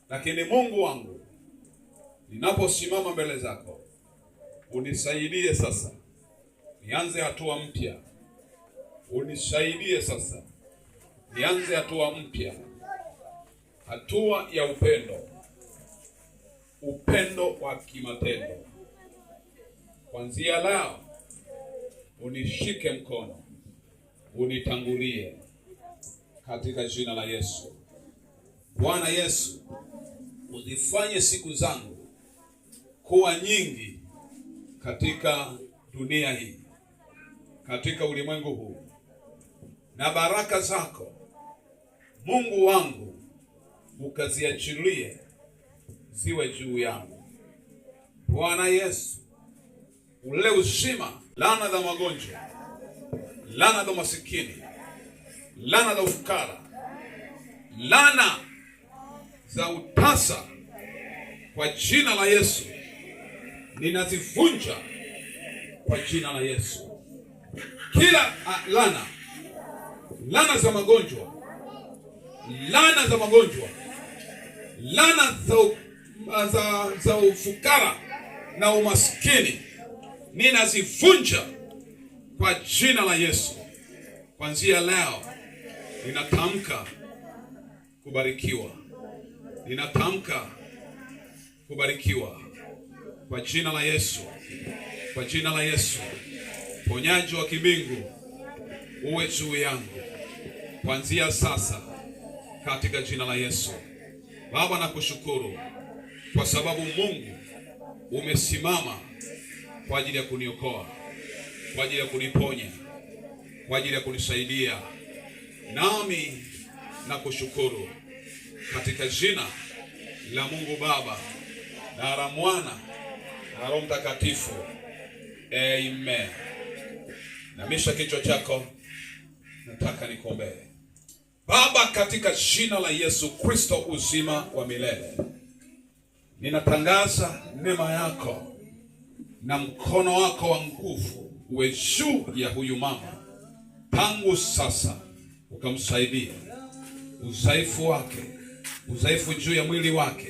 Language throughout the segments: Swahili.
Lakini Mungu wangu, ninaposimama mbele zako, unisaidie sasa nianze hatua mpya. Unisaidie sasa nianze hatua mpya, hatua ya upendo wa kimatendo. Kuanzia leo unishike mkono, unitangulie katika jina la Yesu. Bwana Yesu, uzifanye siku zangu kuwa nyingi katika dunia hii, katika ulimwengu huu, na baraka zako Mungu wangu ukaziachilie ziwe juu yangu. Bwana Yesu, ule uzima, laana za magonjwa, laana za masikini, laana za ufukara, laana za utasa, kwa jina la Yesu ninazivunja kwa jina la Yesu. Kila laana za magonjwa, laana za ufukara na umaskini ninazivunja kwa jina la Yesu. Kuanzia leo ninatamka kubarikiwa. Ninatamka kubarikiwa kwa jina la Yesu. Kwa jina la Yesu, ponyaji wa kimbingu uwe juu yangu kuanzia sasa katika jina la Yesu. Baba, nakushukuru kwa sababu Mungu umesimama kwa ajili ya kuniokoa, kwa ajili ya kuniponya, kwa ajili ya kunisaidia. Nami nakushukuru katika jina la Mungu Baba na la Mwana na Roho Mtakatifu. Amen. Namisha kichwa chako, nataka nikuombee. Baba, katika jina la Yesu Kristo uzima wa milele, ninatangaza neema yako na mkono wako wa nguvu uwe juu ya huyu mama tangu sasa, ukamsaidia udhaifu wake, udhaifu juu ya mwili wake,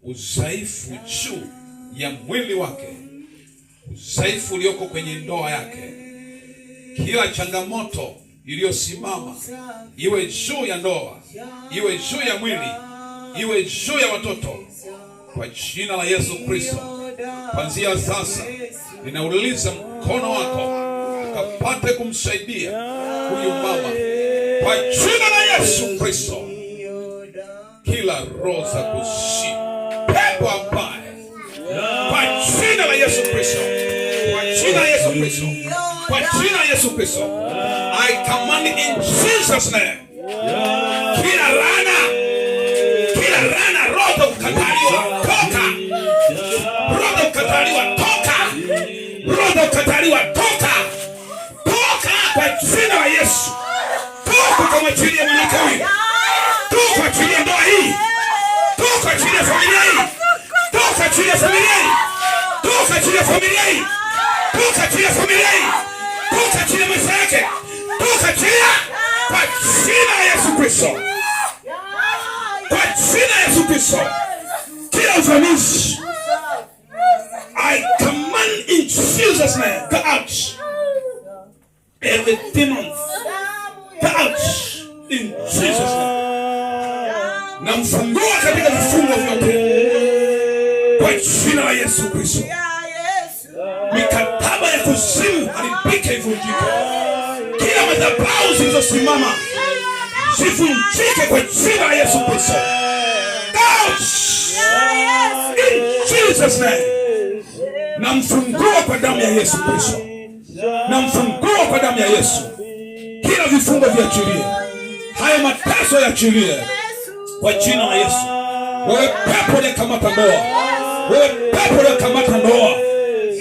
udhaifu juu ya mwili wake, udhaifu ulioko kwenye ndoa yake. Kila changamoto iliyosimama iwe juu ya ndoa, iwe juu ya mwili, iwe juu ya watoto, kwa jina la Yesu Kristo. Kuanzia sasa ninauliza mkono wako ukapate kumsaidia huyu mama kwa jina la Yesu Kristo. Kila roho za kuzimu, pepo mbaya, kwa jina la Yesu Kristo, kwa jina la Yesu Kristo, kwa jina la Yesu Kristo, I command in Jesus name. Kila laana, roho za kukataliwa, toka. Roho za kukataliwa, toka. Roho za kukataliwa, toka. Toka kwa jina la Yesu. Toka kwa ajili ya mwanamke huyu. Toka kwa ajili ya ndoa hii. Toka kwa ajili ya familia hii. Toka kwa ajili ya familia hii. Toka kwa ajili ya familia hii. Toka kwa ajili ya familia hii. Toka kwa ajili ya maisha yake. Toka kwa ajili kwa jina la Yesu Kristo. Kwa jina la Yesu Kristo. Kila uvamizi, I command in Jesus name, go out. Every demon, go out in Jesus name. Na mfungua katika vifungo vyote kwa jina la Yesu Kristo. Mikataba ya kuzimu haribike, ivunjike. Kila madhabahu zilizosimama zivunjike kwa jina la Yesu Kristo. Out in Jesus name. Na mfungua kwa damu ya Yesu Kristo. Na mfungua kwa damu ya Yesu. Kila vifungo viachilie. Haya mateso yaachilie kwa jina la Yesu. Wewe pepo uliyekamata ndoa, wewe pepo uliyekamata ndoa,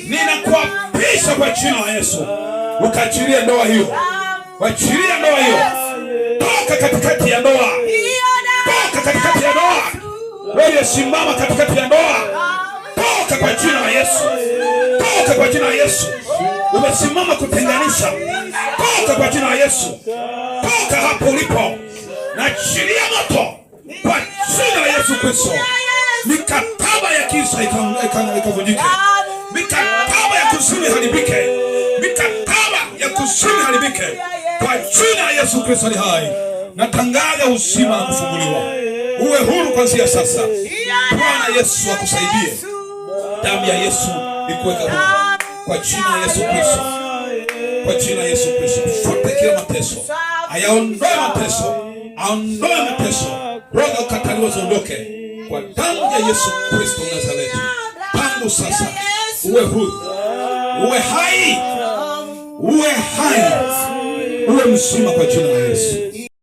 ninakuapisha kwa jina la Yesu. Ukaachilie ndoa hiyo. Waachilie ndoa hiyo. Toka katikati ya ndoa. Toka katikati ya ndoa. Wewe simama katikati ya ndoa. Toka kwa jina la Yesu. Toka kwa jina la Yesu. Umesimama kutenganisha. Toka kwa jina la Yesu. Toka hapo ulipo. Na achilia moto kwa jina la Yesu Kristo. Mikataba ya kisa ikavunjike. Mikataba ya kuzimu iharibike. Mikataba ya kuzimu iharibike. Kwa jina la Yesu Kristo ali hai. Natangaza uzima na kufunguliwa. Uwe huru kuanzia sasa. Bwana Yesu akusaidie. Damu ya Yesu ikuweka huru. Kwa jina la Yesu Kristo. Kwa jina la Yesu Kristo. Fute kila mateso. Ayaondoe mateso. Aondoe mateso. Roho ukataliwa ziondoke. Kwa damu ya Yesu Kristo Nazareti. Tangu sasa uwe huru. Uwe hai. Uwe hai. Uwe mzima kwa jina la Yesu.